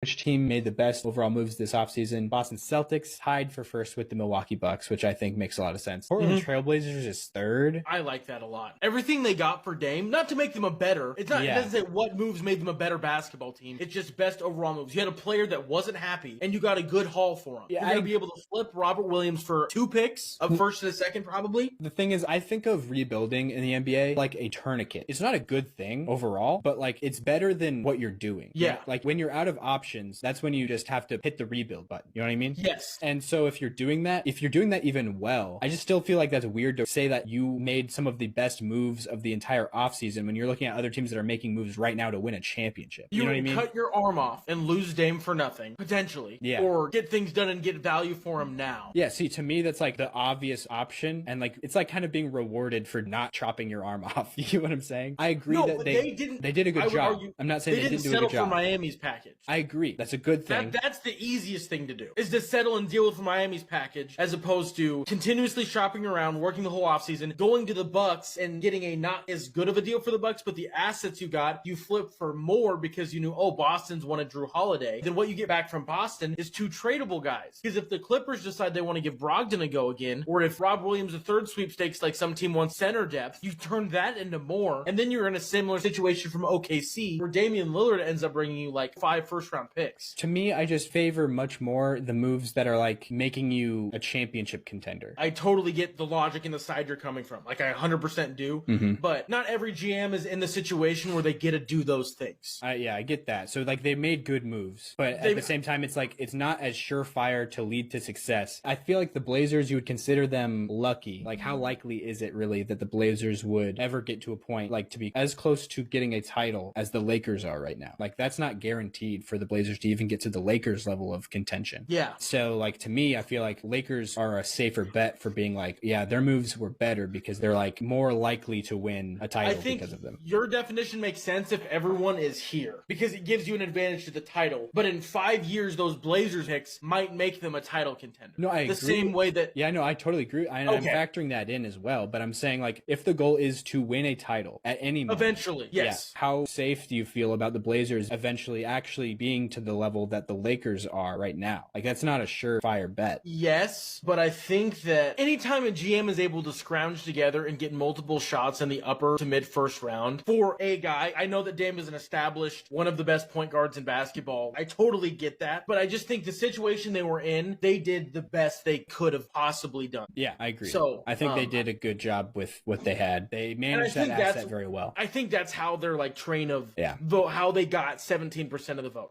Which team made the best overall moves this offseason? Boston Celtics tied for first with the Milwaukee Bucks, which I think makes a lot of sense. Portland Trailblazers is third. I like that a lot. Everything they got for Dame, not to make them a better, it's not, It doesn't say what moves made them a better basketball team. It's just best overall moves. You had a player that wasn't happy, and you got a good haul for him. Yeah, you're going to be able to flip Robert Williams for 2 picks, a first and a second probably. The thing is, I think of rebuilding in the NBA like a tourniquet. It's not a good thing overall, but like it's better than what you're doing. Yeah. Like when you're out of options, that's when you just have to hit the rebuild button. You know what I mean? Yes. And so if you're doing that even well, I just still feel like that's weird to say that you made some of the best moves of the entire offseason when you're looking at other teams that are making moves right now to win a championship. You know what I mean? Cut your arm off and lose Dame for nothing, potentially. Yeah. Or get things done and get value for him now. Yeah, see, to me, that's like the obvious option. And like, it's like kind of being rewarded for not chopping your arm off. You know what I'm saying? I agree that they did a good job. I'm not saying they didn't do a good job. They didn't settle for Miami's package. I agree. That's a good thing. That's the easiest thing to do, is to settle and deal with Miami's package, as opposed to continuously shopping around, working the whole offseason, going to the Bucks and getting a not as good of a deal for the Bucks, but the assets you got, you flip for more because you knew, oh, Boston's wanted Drew Holiday. Then what you get back from Boston is 2 tradable guys. Because if the Clippers decide they want to give Brogdon a go again, or if Rob Williams a third sweepstakes like some team wants center depth, you turn that into more, and then you're in a similar situation from OKC where Damian Lillard ends up bringing you like 5 first-round picks. To me, I just favor much more the moves that are like making you a championship contender. I totally get the logic and the side you're coming from. Like I 100% do. But not every GM is in the situation where they get to do those things. Yeah, I get that. So like they made good moves, but at the same time, it's like it's not as surefire to lead to success. I feel like the Blazers, you would consider them lucky. Like how likely is it really that the Blazers would ever get to a point like to be as close to getting a title as the Lakers are right now? Like that's not guaranteed for the Blazers to even get to the Lakers level of contention. Yeah. So like to me, I feel like Lakers are a safer bet for being like, yeah, their moves were better because they're like more likely to win a title because of them. Your definition makes sense if everyone is here because it gives you an advantage to the title. But in 5 years, those Blazers picks might make them a title contender. No, I agree. The same way that... Yeah, no, I totally agree. I'm factoring that in as well. But I'm saying like if the goal is to win a title at any moment. Eventually, yes. Yeah, how safe do you feel about the Blazers eventually actually being to the level that the Lakers are right now? Like that's not a surefire bet. Yes, but I think that anytime a GM is able to scrounge together and get multiple shots in the upper to mid first round for a guy, I know that Dame is an established one of the best point guards in basketball. I totally get that, but I just think the situation they were in, they did the best they could have possibly done. Yeah, I agree. So I think they did a good job with what they had. They managed that asset very well. I think that's how their like train of vote, how they got 17% of the vote.